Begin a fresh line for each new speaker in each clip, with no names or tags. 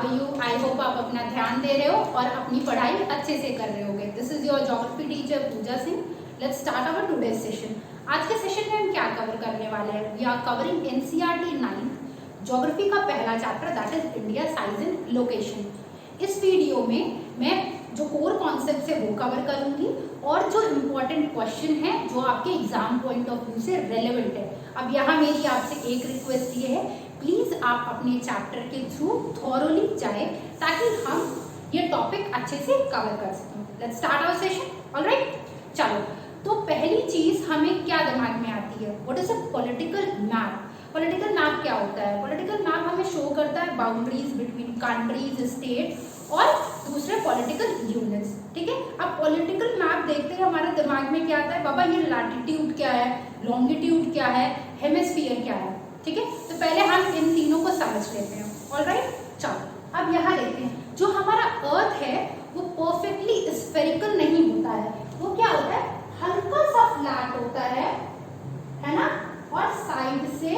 How are you? I hope आप अपना ध्यान दे रहे हो और अपनी पढ़ाई अच्छे से कर रहे होगे। This is your geography teacher Pooja Singh. Let's start our today session. आज के सेशन में हम क्या कवर करने वाले हैं? We are covering NCERT 9 geography का पहला chapter, that is India size and location. इस वीडियो में मैं जो कोर कॉन्सेप्ट है वो कवर करूंगी और जो इम्पोर्टेंट क्वेश्चन है जो आपके एग्जाम पॉइंट ऑफ व्यू से रेलेवेंट है। अब यहाँ मेरी आपसे एक रिक्वेस्ट ये है, प्लीज आप अपने चैप्टर के थ्रू थॉरोली जाए ताकि हम ये टॉपिक अच्छे से कवर कर सकें। Let's start our session. Alright, चलो। तो पहली चीज हमें क्या दिमाग में आती है? What is a political map? Political map क्या होता है? पॉलिटिकल मैप हमें शो करता है बाउंड्रीज बिटवीन कंट्रीज, स्टेट और दूसरे पॉलिटिकल यूनिट्स। ठीक है, अब पॉलिटिकल मैप देखते हैं हमारे दिमाग में क्या आता है? बाबा ये लैटिट्यूड क्या है, लॉन्गिट्यूड क्या है, हेमिस्फीयर क्या है। ठीक है, तो पहले हम इन तीनों को समझ लेते हैं। ऑलराइट, चलो अब यहाँ देखते हैं जो हमारा अर्थ है वो परफेक्टली स्फेरिकल नहीं होता है। वो क्या होता है? हल्का सा फ्लैट होता है ना, और साइड से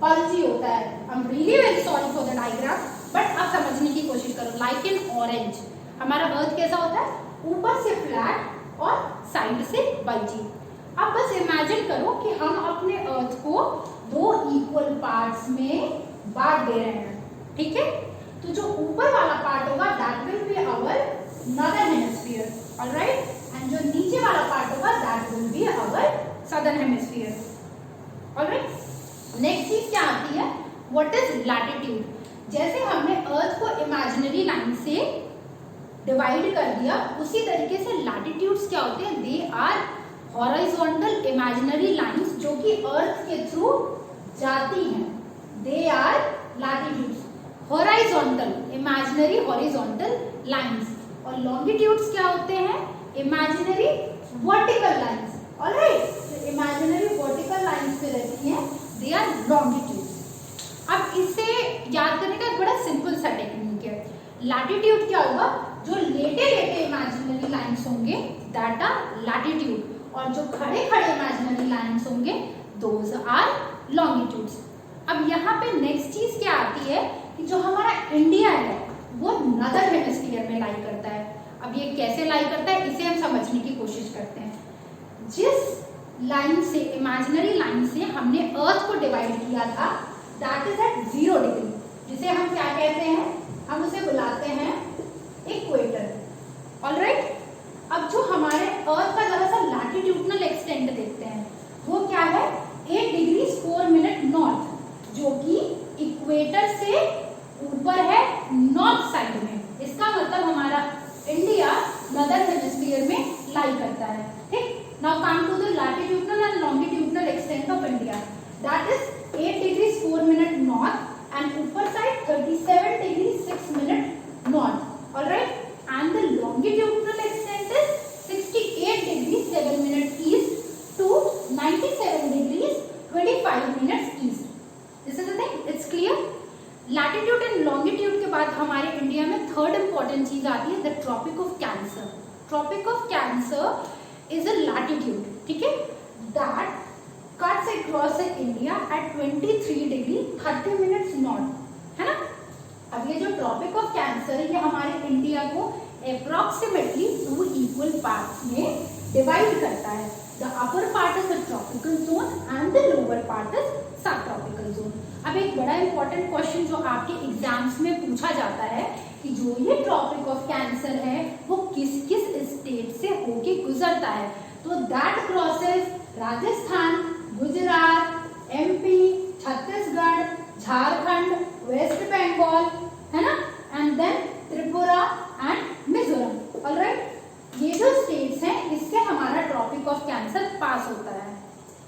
बल्जी होता है। I am really very sorry for the diagram, but आप समझने की कोशिश करो। लाइक इन ऑरेंज हमारा अर्थ कैसा होता है? ऊपर से फ्लैट और साइड से बल्जी। अब बस इमेजिन करो कि हम अपने अर्थ को दो इक्वल पार्ट्स में बांट दे रहे हैं। ठीक है, तो जो ऊपर वाला पार्ट होगा that will be our northern hemisphere, alright, and जो नीचे वाला पार्ट होगा that will be our southern hemisphere. Alright, next चीज क्या आती है? What is latitude? जैसे हमने अर्थ को इमेजिनरी लाइन से डिवाइड कर दिया, उसी तरीके से लैटिट्यूड्स क्या होते हैं? They are horizontal imaginary lines जो कि अर्थ के थ्रू जाती हैं। They are latitudes. Horizontal imaginary horizontal lines, और लॉन्गिट्यूड्स क्या होते हैं? Imaginary vertical lines. Alright, imaginary vertical lines पे रहती हैं, दे आर लॉन्गिट्यूड्स। अब इसे याद करने का एक बड़ा सिंपल सा टेक्निक है। लैटिट्यूड क्या होगा? जो लेटे लेटे इमेजिनरी लाइंस होंगे दैट आर लैटिट्यूड, और जो खड़े खड़े इमेजिनरी लाइंस होंगे दोज आर लॉन्गिट्यूड्स। अब यहाँ पे नेक्स्ट चीज क्या आती है कि जो हमारा इंडिया है वो नॉर्दर्न हेमिस्फीयर में लाई करता है। अब ये कैसे लाई करता है इसे हम समझने की कोशिश करते हैं। जिस लाइन से, इमेजिनरी लाइन से हमने अर्थ को डिवाइड किया था दैट इज एट 0 डिग्री, जिसे हम क्या कहते हैं? हम उसे बुलाते हैं इक्वेटर। ऑलराइट, अब जो हमारे अर्थ का जरा सा लैटिट्यूडनल एक्सटेंट देखते हैं वो क्या है? 8 डिग्री 4 मिनट नॉर्थ, जो कि इक्वेटर से ऊपर है नॉर्थ साइड में। इसका मतलब हमारा इंडिया नॉर्दर्न हेमिस्फीयर में लाई करता है। ठीक, now come to the latitudinal and longitudinal extent of India, that is 8 degree 4 minute north and ऊपर side 37 degree 6 minute north. Alright, and the longitudinal extent is 68 degrees 7 minutes east to 97 degrees 25 minutes east. This is the thing, it's clear? Latitude and longitude के बाद हमारे India में third important चीज आती है the tropic of cancer. Tropic of cancer is a latitude, ठीक है, that cuts across India at 23 degree 30 minutes north, है ना। अब ये जो ट्रॉपिक ऑफ कैंसर है ये हमारे इंडिया को अप्रोक्सीमेटली 2 इक्वल पार्ट्स में डिवाइड करता है। The upper part is the tropical zone and the lower part is सब ट्रॉपिकल जोन। अब एक बड़ा इंपॉर्टेंट क्वेश्चन जो आपके एग्जाम्स में पूछा जाता है कि जो ये ट्रॉपिक ऑफ कैंसर है वो किस किस स्टेट से होके गुजरता है? तो that crosses Rajasthan, Gujarat, MP, Chhattisgarh, Jharkhand, West Bengal, है ना, and then Tripura and Mizoram. Alright, ये जो स्टेट्स हैं इससे हमारा ट्रॉपिक ऑफ कैंसर पास होता है।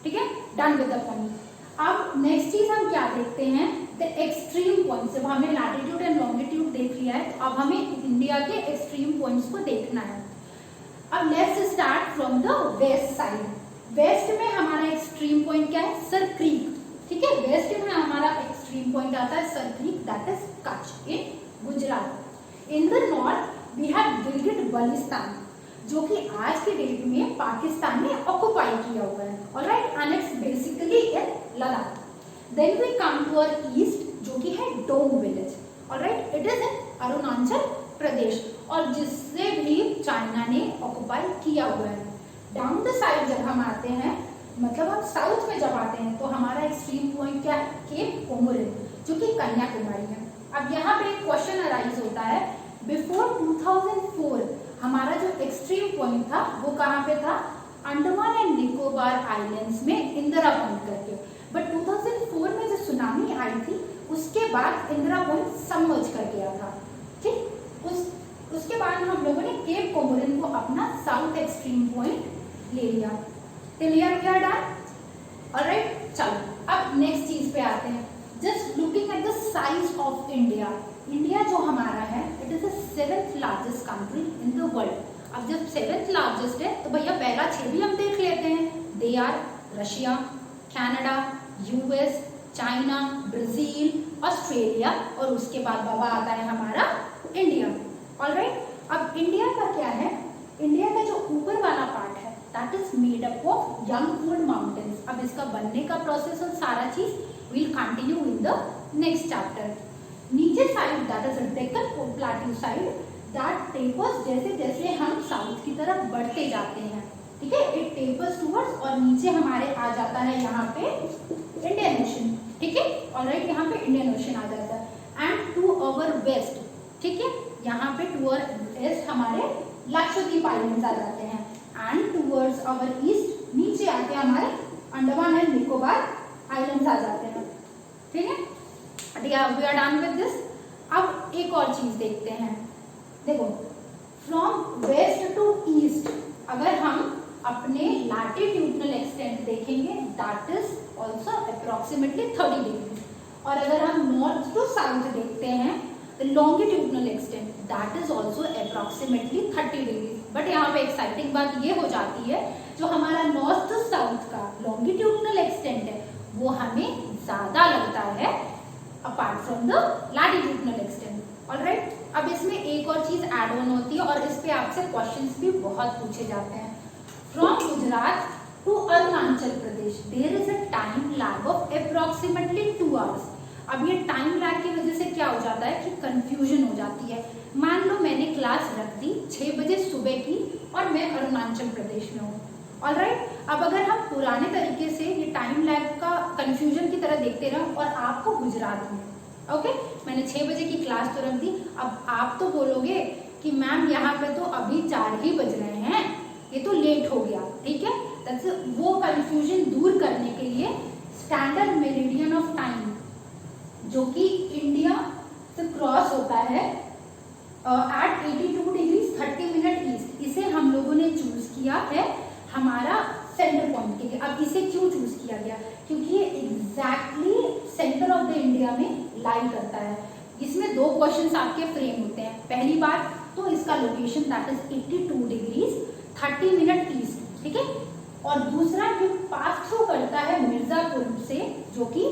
ठीक है, डन विद द पॉइंट। अब नेक्स्ट चीज हम क्या देखते हैं? The extreme points. जब हमने लैटिट्यूड एंड लॉन्गिट्यूड देख लिया है तो अब हमें इंडिया के एक्सट्रीम पॉइंट्स को देखना है। अब let's start from the west side. West में हमारा एक्सट्रीम पॉइंट क्या है? सर क्रीक। ठीक है, वेस्ट में हमारा एक्सट्रीम पॉइंट आता है Sir Creek, that is Kutch in Gujarat. In the north we have Gilgit Baltistan, जो कि आज के डेट में पाकिस्तान ने ऑक्युपाई किया हुआ है। Alright, and it's basically in Ladakh. Then we come to our east जो कि है Dong village. Alright, it is in Arunachal Pradesh, और जिससे भी चाइना ने ऑक्युपाई किया हुआ है। डाउन द साइड जब हम आते हैं, मतलब हम साउथ में जब आते हैं, तो हमारा एक्सट्रीम पॉइंट क्या है, केप कोमोरिन, जो कि कन्याकुमारी है। अब यहाँ पे एक क्वेश्चन अराइज होता है, बिफोर 2004 हमारा जो एक्सट्रीम पॉइंट था वो कहाँ पे था, अंडमान एंड निकोबार आइलैंड्स में इंदिरा पॉइंट करके। बट 2004 में जो सुनामी आई थी उसके बाद इंदिरा पॉइंट सबमर्ज कर गया था, ठीक। उसके बाद हम लोगों ने केप कोमोरिन को अपना साउथ एक्सट्रीम पॉइंट ले लिया। Clear we are done, alright. चलो अब नेक्स्ट चीज पे आते हैं, just looking at the size of India. India जो हमारा है, it is the 7th largest country in the world. अब जब 7th लार्जेस्ट है तो भैया पहला 6 भी हम देख लेते हैं। They are Russia, Canada, US, China, Brazil, Australia, और उसके बाद बाबा आता है हमारा इंडिया। ऑलराइट, अब इंडिया का क्या है, इंडिया का जो ऊपर वाला पार्ट है that is made up of young fold mountains. अब इसका बनने का प्रोसेस और सारा चीज will continue in the next chapter. नीचे side that is Deccan plateau side that tapers, जैसे जैसे हम साउथ की तरफ बढ़ते जाते हैं, ठीक है, इट टेपर्स टुवर्ड्स, और नीचे हमारे आ जाता है यहाँ पे इंडियन ओशन, ठीक है। ऑलराइट, यहाँ पे इंडियन ओशन आ जाता है। एंड टू अवर वेस्ट, ठीक है, यहाँ पे टुवर्ड वेस्ट हमारे लक्षद्वीप आइलैंड्स आ जाते हैं, एंड टुवर्ड्स अवर ईस्ट नीचे आके हमारे अंडमान एंड निकोबार आइलैंड्स आ जाते हैं, ठीक है। We are done with this. अब एक और चीज देखते हैं, देखो फ्रॉम वेस्ट टू ईस्ट अगर हम अपने लैटिट्यूडनल एक्सटेंट देखेंगे that is also approximately 30 degree, और अगर हम नॉर्थ टू साउथ देखते हैं the longitudinal extent that is also approximately 30 degree. But यहाँ पे एक्साइटिंग बात ये हो जाती है, जो हमारा नॉर्थ टू साउथ का लॉन्गिट्यूडनल एक्सटेंट है वो हमें ज्यादा लगता है apart from the latitudinal extent. Alright, अब इसमें एक और चीज ऐड ऑन होती है, और इस पे आपसे क्वेश्चंस भी बहुत पूछे जाते हैं। From Gujarat to Arunachal Pradesh there is a time lag of approximately 2 hours. अब ये टाइम लैग की वजह से क्या हो जाता है कि कंफ्यूजन हो जाती है। मान लो मैंने क्लास रख दी 6 बजे सुबह की और मैं अरुणाचल प्रदेश में हूँ, ऑलराइट। अब अगर हम पुराने तरीके से ये टाइम लैग का कंफ्यूजन की तरह देखते रहो और आपको गुजरात में, ओके, मैंने 6 बजे की क्लास तो रख दी, अब आप तो बोलोगे कि मैम यहाँ पे तो अभी 4 ही बज रहे हैं, ये तो लेट हो गया, ठीक है। वो कंफ्यूजन दूर करने के लिए स्टैंडर्ड मेरिडियन ऑफ टाइम जो कि इंडिया से क्रॉस होता है एट 82 डिग्री 30 मिनट ईस्ट, इसे हम लोगों ने चूज किया है हमारा सेंटर पॉइंट के लिए। अब इसे क्यों चूज किया गया, क्योंकि ये exactly centre of the India में लाई करता है। इसमें 2 क्वेश्चंस आपके फ्रेम होते हैं। पहली बात तो इसका location that is 82 degree 30 minute east, ठीक है, और दूसरा ये पास थ्रू करता है मिर्जापुर से, जो कि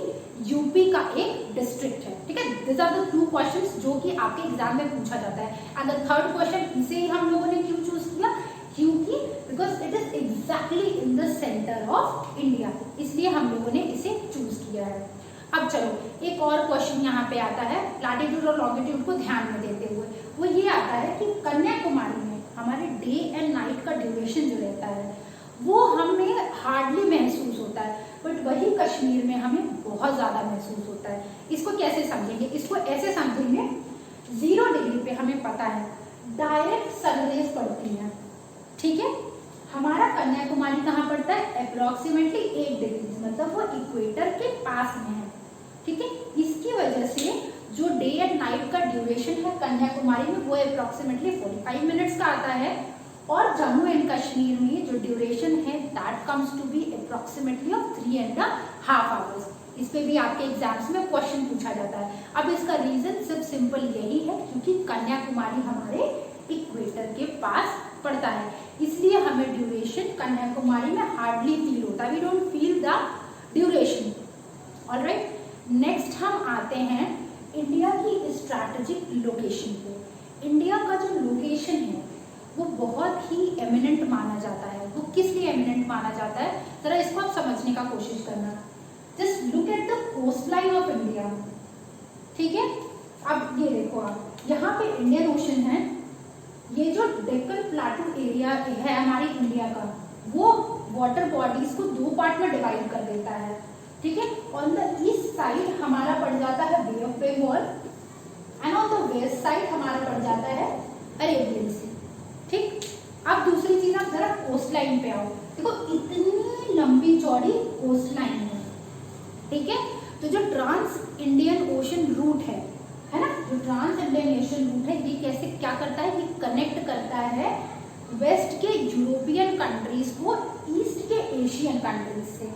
यूपी का एक डिस्ट्रिक्ट है, ठीक है। दिस आर द 2 क्वेश्चंस जो कि आपके एग्जाम में पूछा जाता है। एंड द थर्ड क्वेश्चन इसे ही हम लोगों ने क्यों चूज किया, क्योंकि because it is exactly in the centre of India, इसलिए हम लोगों ने इसे चूज किया है। अब चलो एक और क्वेश्चन यहाँ पे आता है लैटिट्यूड और लॉन्गिट्यूड को ध्यान में देते हुए, वो ये आता है कि कन्याकुमारी में हमारे डे एंड नाइट का ड्यूरेशन जो रहता है वो हमें हार्डली महसूस होता है, बट वही कश्मीर में हमें बहुत ज़्यादा महसूस होता है। इसको कैसे समझेंगे, इसको ऐसे समझेंगे, 0 डिग्री पे हमें पता है डायरेक्ट सनरेज पड़ती है, ठीक है। हमारा कन्याकुमारी कहाँ पड़ता है, अप्रोक्सीमेटली 8 डिग्री, मतलब वो इक्वेटर के पास में है, ठीक है। इसकी वजह से जो डे एंड नाइट का ड्यूरेशन है कन्याकुमारी में वो अप्रोक्सीमेटली 45 मिनट्स का आता है, और जम्मू एंड कश्मीर में जो ड्यूरेशन है that comes to be approximately of 3.5 hours. इस पे भी आपके एग्जाम्स में क्वेश्चन पूछा जाता है। अब इसका रीजन सिर्फ सिंपल यही है क्योंकि कन्याकुमारी हमारे इक्वेटर के पास पड़ता है, इसलिए हमें ड्यूरेशन कन्याकुमारी में हार्डली फील होता है, we don't feel the duration. Alright, next हम आते हैं इंडिया की स्ट्रैटेजिक लोकेशन पे। इंडिया का जो लोकेशन है वो बहुत ही एमिनेंट माना जाता है। वो किस लिए एमिनेंट माना जाता है, जरा इसको आप समझने का कोशिश करना। Just look at the coast line of India, ठीक है, अब ये देखो आप, यहाँ पे इंडियन ओशन है, ये जो डेक्कन प्लाटू एरिया है हमारी इंडिया का, वो वाटर बॉडीज को दो पार्ट में डिवाइड कर देता है, ठीक है। ऑन द ईस्ट साइड हमारा पड़ जाता है bay of Bengal and on the west side हमारा पड़ जाता है अरेबियन सी, ठीक। अब दूसरी चीज, आप जरा कोस्ट लाइन पे आओ, देखो इतनी लंबी चौड़ी कोस्ट लाइन है, ठीक है। तो जो ट्रांस इंडियन ओशन रूट है ना, जो ट्रांस इंडियन ओशन रूट है, ये कैसे क्या करता है, ये कनेक्ट करता है वेस्ट के यूरोपियन कंट्रीज को ईस्ट के एशियन कंट्रीज से,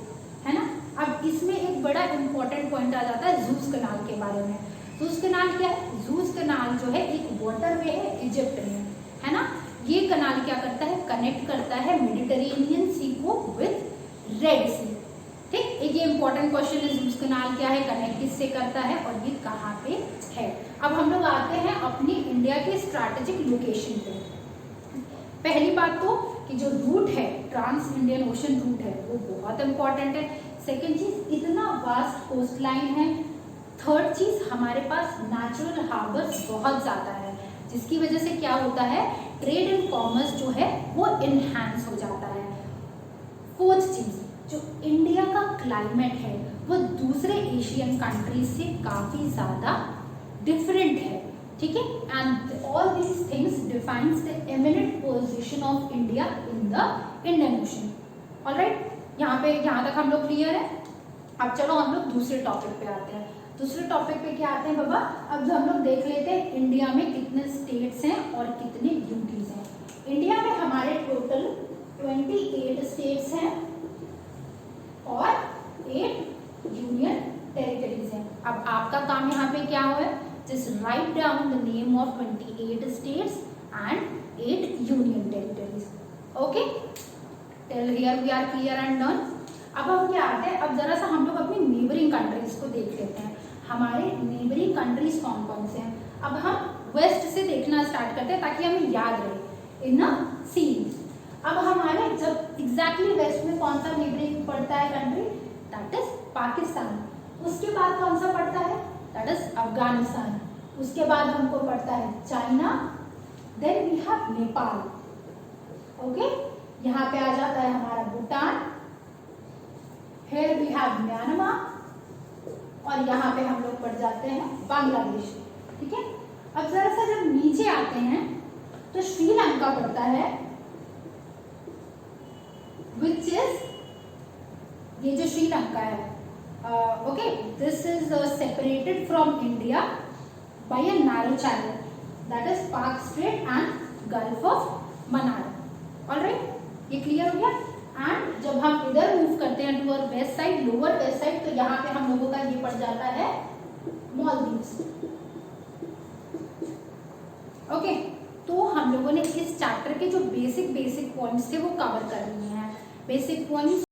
है ना। अब इसमें एक बड़ा इंपॉर्टेंट पॉइंट आ जाता है सूएज कैनाल के बारे में। सूएज कैनाल क्या है, सूएज कैनाल जो है एक वाटरवे है इजिप्ट में, है ना। ये कैनाल क्या करता है, कनेक्ट करता है मेडिटेरेनियन सी को विथ रेड सी, ठीक। एक ये इंपॉर्टेंट क्वेश्चन है, सूएज कैनाल क्या है, कनेक्ट किससे करता है और ये कहाँ पे है। अब हम लोग आते हैं अपनी इंडिया के स्ट्रैटेजिक लोकेशन पे। पहली बात तो कि जो रूट है, ट्रांस इंडियन ओशन रूट है, वो बहुत इंपॉर्टेंट है। सेकेंड चीज, इतना वास्ट कोस्ट लाइन है। थर्ड चीज, हमारे पास नेचुरल हार्बर्स बहुत ज्यादा है, जिसकी वजह से क्या होता है, ट्रेड एंड कॉमर्स जो है वो इनहैंस हो जाता है। फोर्थ चीज, जो इंडिया का क्लाइमेट है वो दूसरे एशियन कंट्रीज से काफी ज्यादा डिफरेंट है, ठीक है। And all these things defines the eminent position of India in the Indian ocean. Alright, यहाँ तक हम लोग क्लियर है। अब चलो हम लोग दूसरे टॉपिक पे आते हैं। दूसरे टॉपिक पे क्या आते हैं बाबा, अब जो हम लोग देख लेते हैं इंडिया में कितने स्टेट्स हैं और कितने यूटीज हैं। इंडिया में हमारे टोटल 28 स्टेट्स हैं और 8 यूनियन टेरिटरीज हैं। अब आपका काम यहाँ पे क्या हो है, just write down the name of 28 states and 8 union territories. Okay, till here we are clear and done. अब हम क्या आते हैं, अब जरा सा हम लोग अपनी नेबरिंग कंट्रीज को देख लेते हैं। हमारे नेबरिंग कंट्रीज कौन कौन से हैं। अब हम वेस्ट से देखना स्टार्ट करते हैं ताकि हमें याद रहे इन अ सीरीज। अब हमारे जब एग्जैक्टली वेस्ट में कौन सा नेबरिंग पड़ता है कंट्री, दैट इज पाकिस्तान। उसके बाद कौन सा पड़ता है, दैट इज अफगानिस्तान। उसके बाद हमको पड़ता है China, then we have Nepal. Okay, यहाँ पे आ जाता है हमारा भूटान, फिर वी हैव म्यांमार और यहाँ पे हम लोग पड़ जाते हैं बांग्लादेश, ठीक है। अब जरा सा जब नीचे आते हैं तो श्रीलंका पड़ता है, विच इज ये जो श्रीलंका है, okay, this is separated from India by a narrow channel, that is Palk strait and gulf of Mannar. Alright, ये क्लियर हो गया। एंड जब हम इधर मूव करते हैं to our west side, lower west side, तो यहाँ पे हम लोगों का ये पड़ जाता है मालदीव्स। ओके, तो हम लोगों ने इस चैप्टर के जो बेसिक पॉइंट्स थे वो कवर कर लिए हैं। Basic points